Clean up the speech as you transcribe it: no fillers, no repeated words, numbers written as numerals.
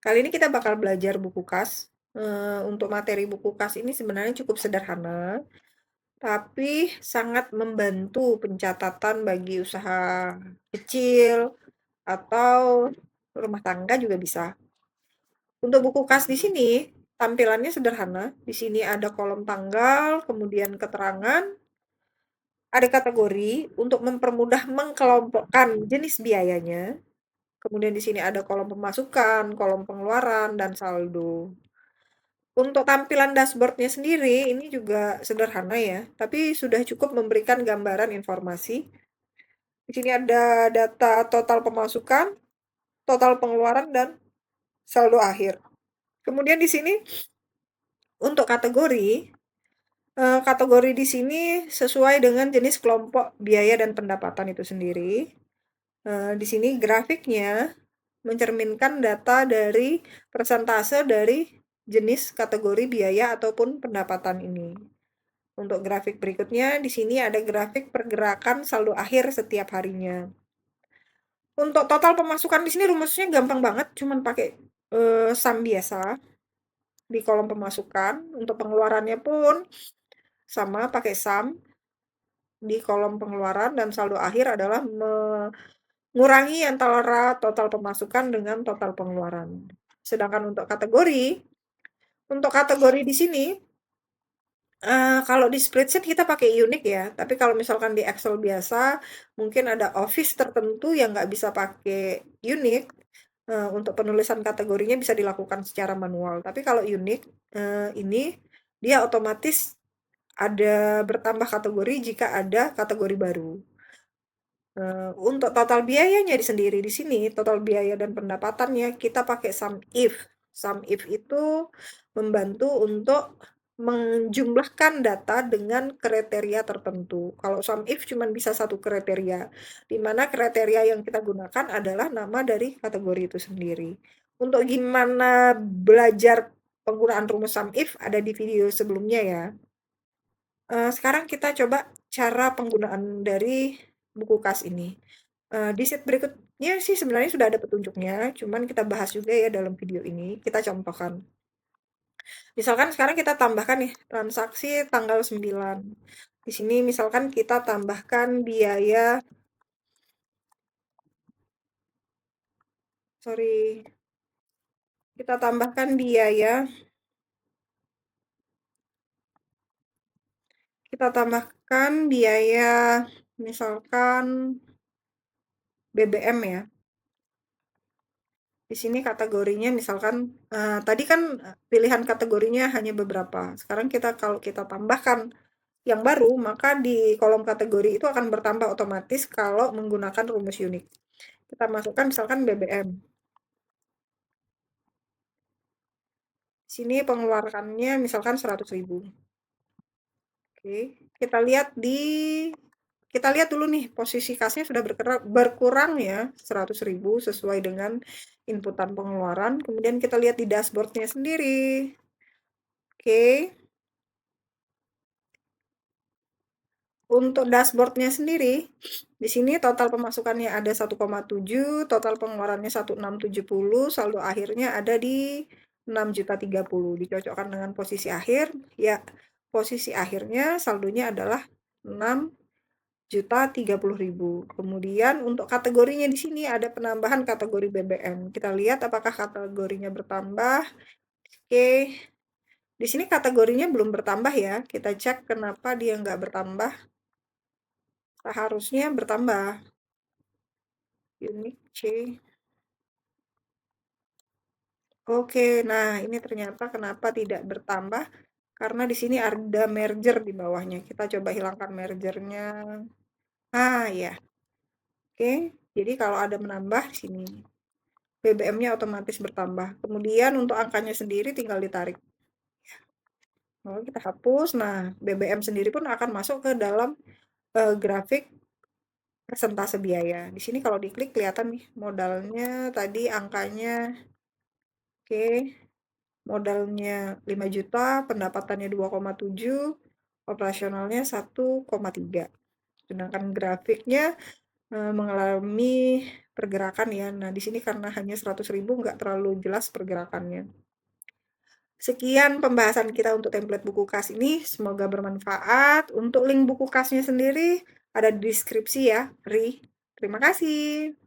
Kali ini kita bakal belajar buku kas. Untuk materi buku kas ini sebenarnya cukup sederhana, tapi sangat membantu pencatatan bagi usaha kecil atau rumah tangga juga bisa. Untuk buku kas di sini, tampilannya sederhana. Di sini ada kolom tanggal, kemudian keterangan, ada kategori untuk mempermudah mengkelompokkan jenis biayanya. Kemudian di sini ada kolom pemasukan, kolom pengeluaran, dan saldo. Untuk tampilan dashboard-nya sendiri, ini juga sederhana ya, tapi sudah cukup memberikan gambaran informasi. Di sini ada data total pemasukan, total pengeluaran, dan saldo akhir. Kemudian di sini untuk kategori di sini sesuai dengan jenis kelompok biaya dan pendapatan itu sendiri. Di sini grafiknya mencerminkan data dari persentase dari jenis kategori biaya ataupun pendapatan ini. Untuk grafik berikutnya, di sini ada grafik pergerakan saldo akhir setiap harinya. Untuk total pemasukan di sini rumusnya gampang banget, cuman pakai sum biasa di kolom pemasukan. Untuk pengeluarannya pun sama, pakai sum di kolom pengeluaran, dan saldo akhir adalah mengurangi antara total pemasukan dengan total pengeluaran. Sedangkan untuk kategori di sini, kalau di spreadsheet kita pakai unique ya, tapi kalau misalkan di Excel biasa, mungkin ada office tertentu yang nggak bisa pakai unique, untuk penulisan kategorinya bisa dilakukan secara manual. Tapi kalau unique, ini dia otomatis ada bertambah kategori jika ada kategori baru. Untuk total biayanya sendiri di sini, total biaya dan pendapatannya kita pakai sum if. Sum if itu membantu untuk menjumlahkan data dengan kriteria tertentu. Kalau sum if cuma bisa satu kriteria, di mana kriteria yang kita gunakan adalah nama dari kategori itu sendiri. Untuk gimana belajar penggunaan rumus sum if ada di video sebelumnya ya. Sekarang kita coba cara penggunaan dari buku kas ini. Di sheet berikutnya sih sebenarnya sudah ada petunjuknya, cuman kita bahas juga ya dalam video ini, kita contohkan. Misalkan sekarang kita tambahkan nih, transaksi tanggal 9. Di sini misalkan kita tambahkan biaya, sorry, kita tambahkan biaya misalkan BBM ya. Di sini kategorinya misalkan, tadi kan pilihan kategorinya hanya beberapa. Sekarang kalau kita tambahkan yang baru, maka di kolom kategori itu akan bertambah otomatis kalau menggunakan rumus unik. Kita masukkan misalkan BBM. Sini pengeluarannya misalkan 100.000. Oke, kita lihat dulu nih posisi kasnya sudah berkurang ya 100.000 sesuai dengan inputan pengeluaran. Kemudian kita lihat di dashboardnya sendiri. Oke, untuk dashboardnya sendiri, di sini total pemasukannya ada 1,7, total pengeluarannya 1.670, saldo akhirnya ada di 6.030. Dicocokkan dengan posisi akhir, ya posisi akhirnya saldonya adalah 6.030.000. Kemudian untuk kategorinya di sini ada penambahan kategori BBM. Kita lihat apakah kategorinya bertambah. Oke, di sini kategorinya belum bertambah ya. Kita cek kenapa dia nggak bertambah. Seharusnya bertambah. Unique C. Oke, nah ini ternyata kenapa tidak bertambah. Karena di sini ada merger di bawahnya. Kita coba hilangkan mergernya. Ah ya, oke. Jadi kalau ada menambah di sini, BBM-nya otomatis bertambah. Kemudian untuk angkanya sendiri tinggal ditarik. Lalu kita hapus. Nah, BBM sendiri pun akan masuk ke dalam grafik persentase biaya. Di sini kalau diklik kelihatan nih modalnya tadi angkanya. Oke, modalnya 5 juta, pendapatannya 2,7, operasionalnya 1,3. Sedangkan grafiknya mengalami pergerakan ya. Nah, di sini karena hanya 100.000 nggak terlalu jelas pergerakannya. Sekian pembahasan kita untuk template buku kas ini, semoga bermanfaat. Untuk link buku kasnya sendiri ada di deskripsi ya, Terima kasih.